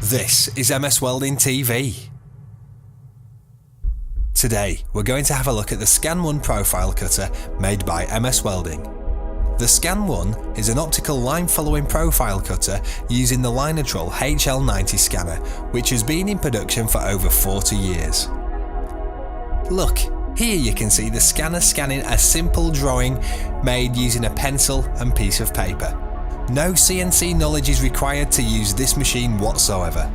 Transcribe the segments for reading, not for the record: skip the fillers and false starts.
This is MS Welding TV. Today we're going to have a look at the Scan 1 profile cutter made by MS Welding. The Scan 1 is an optical line following profile cutter using the Linatrol HL90 scanner, which has been in production for over 40 years. Look, here you can see the scanner scanning a simple drawing made using a pencil and piece of paper. No CNC knowledge is required to use this machine whatsoever.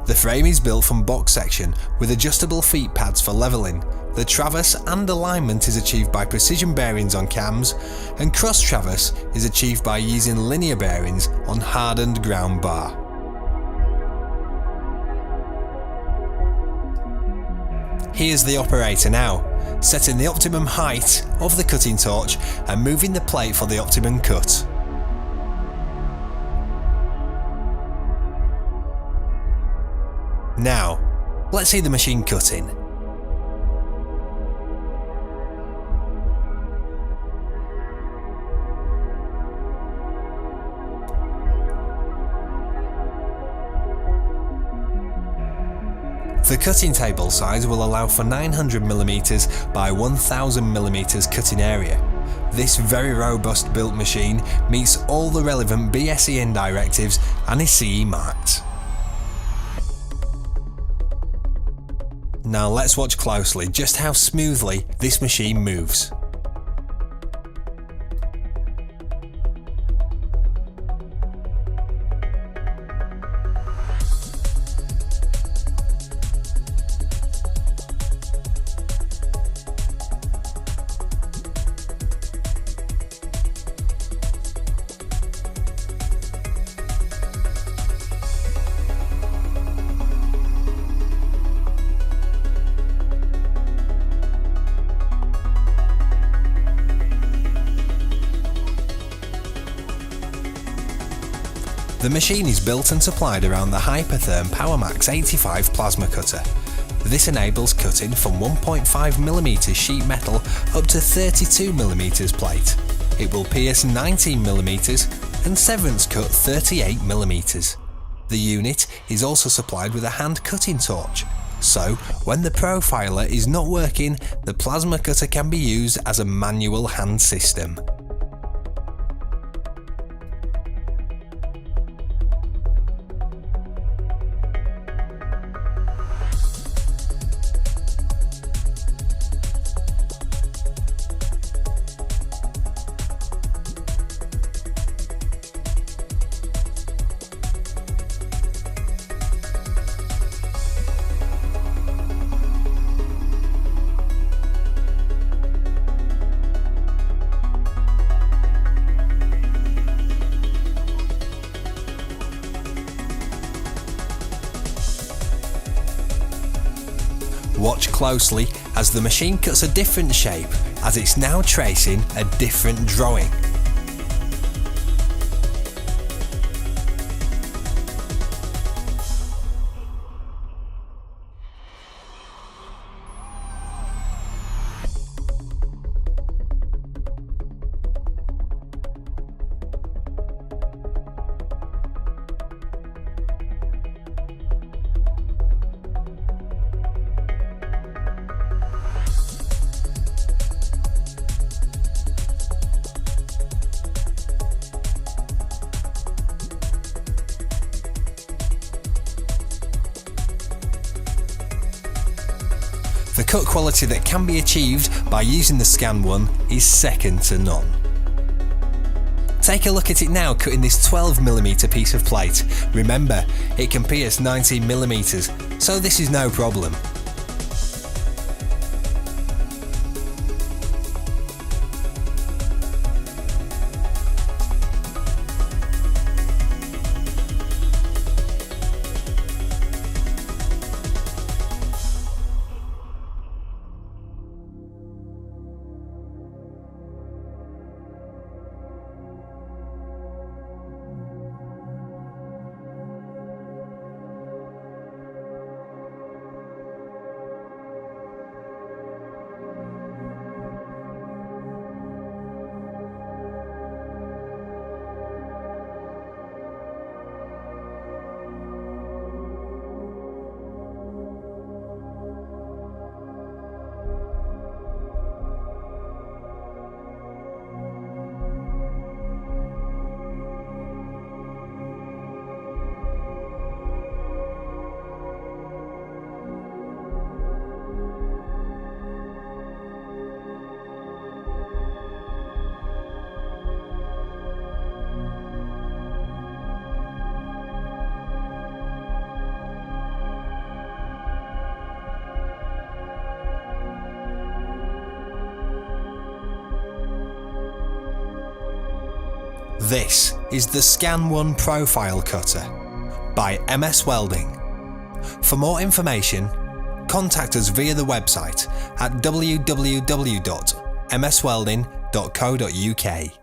The frame is built from box section with adjustable feet pads for levelling. The traverse and alignment is achieved by precision bearings on cams, and cross traverse is achieved by using linear bearings on hardened ground bar. Here's the operator now, setting the optimum height of the cutting torch and moving the plate for the optimum cut. Now, let's see the machine cutting. The cutting table size will allow for 900mm by 1000mm cutting area. This very robust built machine meets all the relevant BSEN directives and is CE marked. Now let's watch closely just how smoothly this machine moves. The machine is built and supplied around the Hypertherm PowerMax 85 plasma cutter. This enables cutting from 1.5mm sheet metal up to 32mm plate. It will pierce 19mm and severance cut 38mm. The unit is also supplied with a hand cutting torch, so when the profiler is not working, the plasma cutter can be used as a manual hand system. Watch closely as the machine cuts a different shape, as it's now tracing a different drawing. The cut quality that can be achieved by using the Scan 1 is second to none. Take a look at it now cutting this 12mm piece of plate. Remember, it can pierce 19mm, so this is no problem. This is the Scan 1 Profile Cutter by MS Welding. For more information, contact us via the website at www.mswelding.co.uk.